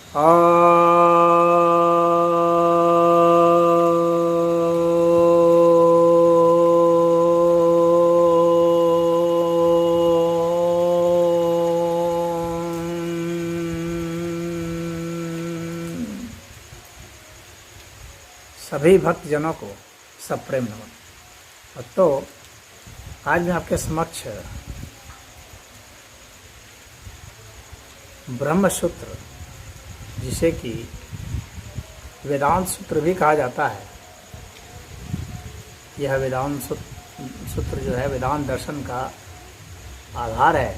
सभी भक्तजनों को सप्रेम नमन। तो आज मैं आपके समक्ष ब्रह्म सूत्र, जिसे कि वेदांत सूत्र भी कहा जाता है, यह वेदांत सूत्र जो है वेदांत दर्शन का आधार है,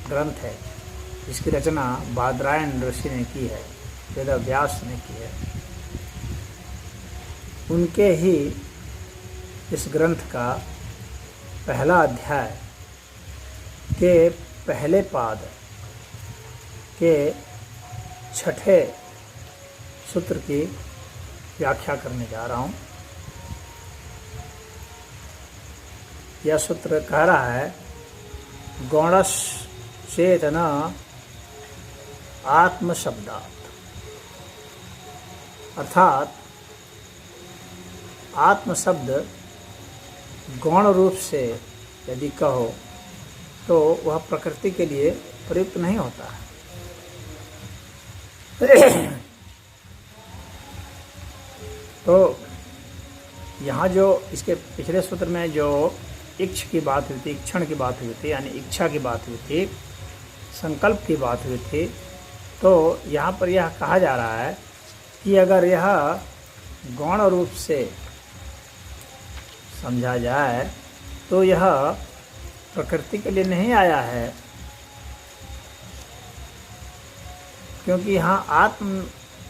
ग्रंथ है, जिसकी रचना बादरायण ऋषि ने की है, वेदव्यास ने की है। उनके ही इस ग्रंथ का पहला अध्याय के पहले पाद के छठे सूत्र की व्याख्या करने जा रहा हूँ। यह सूत्र कह रहा है, गौणश चेतना आत्मशब्दात्, अर्थात आत्म शब्द गौण रूप से यदि कहो तो वह प्रकृति के लिए प्रयुक्त नहीं होता है। तो यहाँ जो इसके पिछले सूत्र में जो इच्छ की बात हुई थी, इक्षण की बात हुई थी, यानी इच्छा की बात हुई थी, संकल्प की बात हुई थी, तो यहाँ पर यह कहा जा रहा है कि अगर यह गौण रूप से समझा जाए तो यह प्रकृति के लिए नहीं आया है, क्योंकि यहाँ आत्म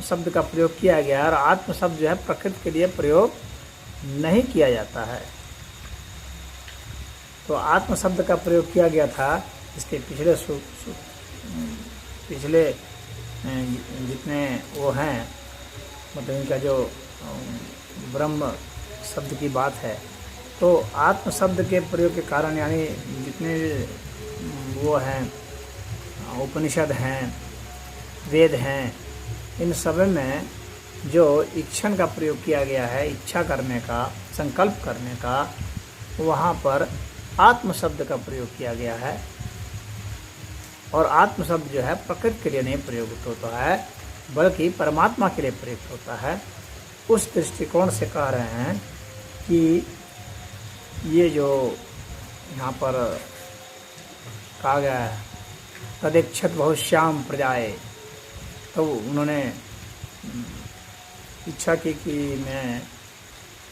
शब्द का प्रयोग किया गया है और आत्म शब्द जो है प्रकृति के लिए प्रयोग नहीं किया जाता है। तो आत्म शब्द का प्रयोग किया गया था इसके पिछले जितने वो हैं, मतलब इनका जो ब्रह्म शब्द की बात है, तो आत्म शब्द के प्रयोग के कारण, यानी जितने वो हैं उपनिषद हैं, वेद हैं, इन सब में जो इक्षण का प्रयोग किया गया है, इच्छा करने का, संकल्प करने का, वहाँ पर आत्म शब्द का प्रयोग किया गया है। और आत्म शब्द जो है प्रकृति के लिए नहीं प्रयुक्त होता है, बल्कि परमात्मा के लिए प्रयुक्त होता है। उस दृष्टिकोण से कह रहे हैं कि ये जो यहाँ पर कहा गया है, तदेक्षत बहुश्याम प्रजाए, तो उन्होंने इच्छा की कि मैं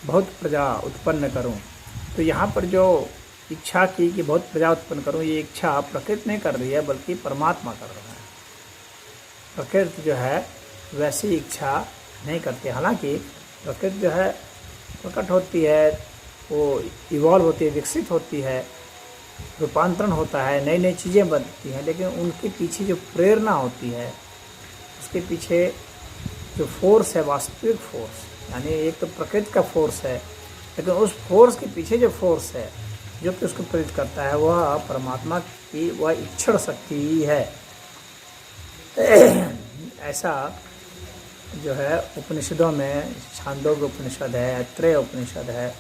बहुत प्रजा उत्पन्न करूं। तो यहाँ पर जो इच्छा की कि बहुत प्रजा उत्पन्न करूं, ये इच्छा प्रकृति नहीं कर रही है, बल्कि परमात्मा कर रहा है। प्रकृति जो है वैसी इच्छा नहीं करती। हालांकि प्रकृति जो है प्रकट होती है, वो इवॉल्व होती है, विकसित होती है, रूपांतरण होता है, नई नई चीज़ें बनती हैं, लेकिन उनके पीछे जो प्रेरणा होती है, उसके पीछे जो फोर्स है, वास्तविक फोर्स, यानी एक तो प्रकृति का फोर्स है, लेकिन उस फोर्स के पीछे जो फोर्स है जो कि उसको प्रेरित करता है, वह परमात्मा की वह इच्छा शक्ति ही है। ऐसा जो है उपनिषदों में, छांदोग्य उपनिषद है, ऐत्रेय उपनिषद है,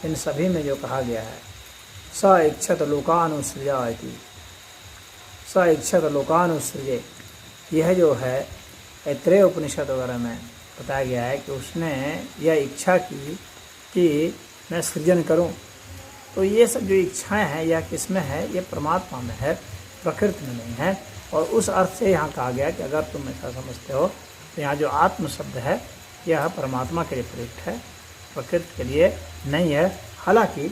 इन सभी में जो कहा गया है, स इच्छत लोकानुसृजा इति, स इच्छत लोकानुसृजे, यह जो है ऐत्रेय उपनिषद वगैरह में बताया गया है कि उसने यह इच्छा की कि मैं सृजन करूं। तो ये सब जो इच्छाएं हैं, यह किस में है? ये परमात्मा में है, प्रकृति में नहीं है। और उस अर्थ से यहाँ कहा गया कि अगर तुम ऐसा समझते हो तो यहाँ जो आत्म शब्द है यह परमात्मा के लिए प्रयुक्त है, प्रकृति के लिए नहीं है। हालांकि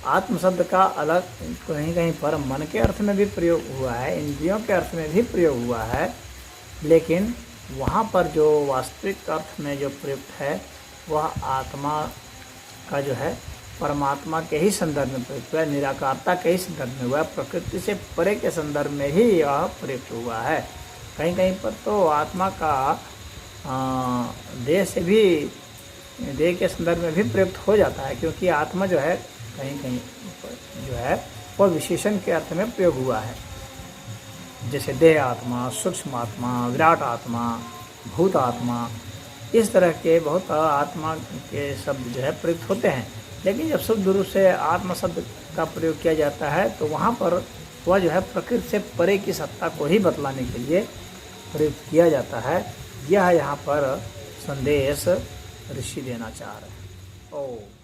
आत्म शब्द का अलग कहीं कहीं पर मन के अर्थ में भी प्रयोग हुआ है, इंद्रियों के अर्थ में भी प्रयोग हुआ है, लेकिन वहाँ पर जो वास्तविक अर्थ में जो प्रयुक्त है वह आत्मा का जो है परमात्मा के ही संदर्भ में प्रयुक्त हुआ है, निराकारता के ही संदर्भ में हुआ है, प्रकृति से परे के संदर्भ में ही यह प्रयुक्त हुआ है। कहीं कहीं पर तो आत्मा का देह से भी, देह के संदर्भ में भी प्रयुक्त हो जाता है, क्योंकि आत्मा जो है कहीं कहीं जो है वह विशेषण के अर्थ में प्रयोग हुआ है, जैसे देह आत्मा, सूक्ष्म आत्मा, विराट आत्मा, भूत आत्मा, इस तरह के बहुत आत्मा के शब्द जो है प्रयुक्त होते हैं। लेकिन जब शुद्ध रूप से आत्मा शब्द का प्रयोग किया जाता है तो वहाँ पर वह जो है प्रकृति से परे की सत्ता को ही बतलाने के लिए प्रयुक्त किया जाता है। यह यहाँ पर संदेश ऋषि देना चाह रहे हैं। ओम।